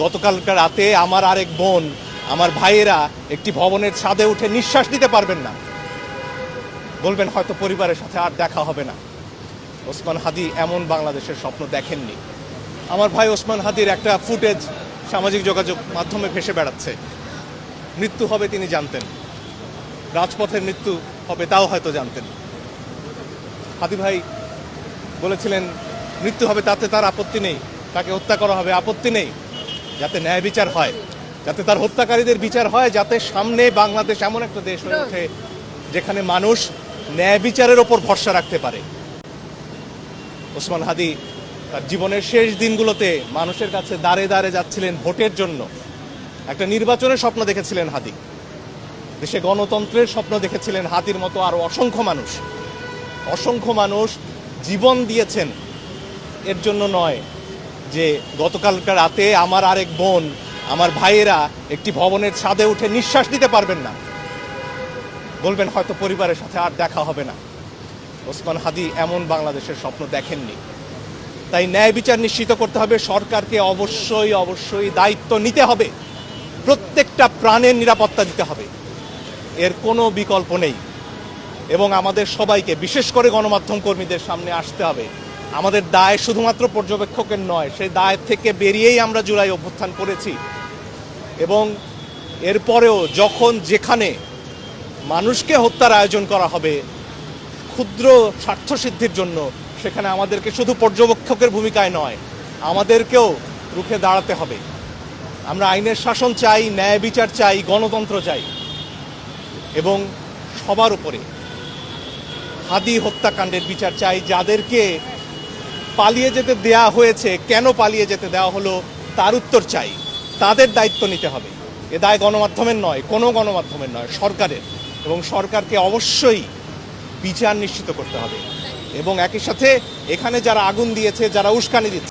গতকালকার রাতে আমার আরেক বোন, আমার ভাইয়েরা একটি ভবনের ছাদে উঠে নিঃশ্বাস নিতে পারবেন না, বলবেন হয়তো পরিবারের সাথে আর দেখা হবে না। ওসমান হাদি এমন বাংলাদেশের স্বপ্ন দেখেননি। আমার ভাই ওসমান হাদির একটা ফুটেজ সামাজিক যোগাযোগ মাধ্যমে ভেসে বেড়াচ্ছে। মৃত্যু হবে তিনি জানতেন, রাজপথের মৃত্যু হবে তাও হয়তো জানতেন। হাদি ভাই বলেছিলেন মৃত্যু হবে তাতে তার আপত্তি নেই, তাকে হত্যা করা হবে আপত্তি নেই, যাতে ন্যায় বিচার হয়, যাতে তার হত্যাকারীদের বিচার হয়, যাতে সামনে বাংলাদেশ এমন একটা দেশ হয়ে ওঠে যেখানে মানুষ ন্যায় বিচারের ওপর ভরসা রাখতে পারে। ওসমান হাদি তার জীবনের শেষ দিনগুলোতে মানুষের কাছে দাঁড়ে দাঁড়ে যাচ্ছিলেন ভোটের জন্য। একটা নির্বাচনের স্বপ্ন দেখেছিলেন হাদি, দেশে গণতন্ত্রের স্বপ্ন দেখেছিলেন হাদির মতো আরো অসংখ্য মানুষ জীবন দিয়েছেন এর জন্য নয় যে গতকালকার রাতে আমার আরেক বোন, আমার ভাইয়েরা একটি ভবনের ছাদে উঠে নিঃশ্বাস নিতে পারবেন না, বলবেন হয়তো পরিবারের সাথে আর দেখা হবে না। ওসমান হাদি এমন বাংলাদেশের স্বপ্ন দেখেননি। তাই ন্যায় বিচার নিশ্চিত করতে হবে, সরকারকে অবশ্যই দায়িত্ব নিতে হবে, প্রত্যেকটা প্রাণের নিরাপত্তা দিতে হবে, এর কোনো বিকল্প নেই। এবং আমাদের সবাইকে, বিশেষ করে গণমাধ্যম কর্মীদের সামনে আসতে হবে। আমাদের দায় শুধুমাত্র পর্যবেক্ষকের নয়, সেই দায় থেকে বেরিয়েই আমরা জুলাই অভ্যুত্থান করেছি। এবং এরপরেও যখন যেখানে মানুষকে হত্যার আয়োজন করা হবে ক্ষুদ্র স্বার্থসিদ্ধির জন্য, সেখানে আমাদেরকে শুধু পর্যবেক্ষকের ভূমিকায় নয়, আমাদেরকেও রুখে দাঁড়াতে হবে। আমরা আইনের শাসন চাই, ন্যায় বিচার চাই, গণতন্ত্র চাই, এবং সবার উপরে হাদি হত্যাকাণ্ডের বিচার চাই। যাদেরকে পালিয়ে যেতে দেয়া হয়েছে, কেন পালিয়ে যেতে দেওয়া হলো তার উত্তর চাই। তাদের দায়িত্ব নিতে হবে। এ দায় গণমাধ্যমের নয়, কোনো গণমাধ্যমের নয়, সরকারের। এবং সরকারকে অবশ্যই বিচার নিশ্চিত করতে হবে। এবং একই সাথে এখানে যারা আগুন দিয়েছে, যারা উস্কানি দিচ্ছে,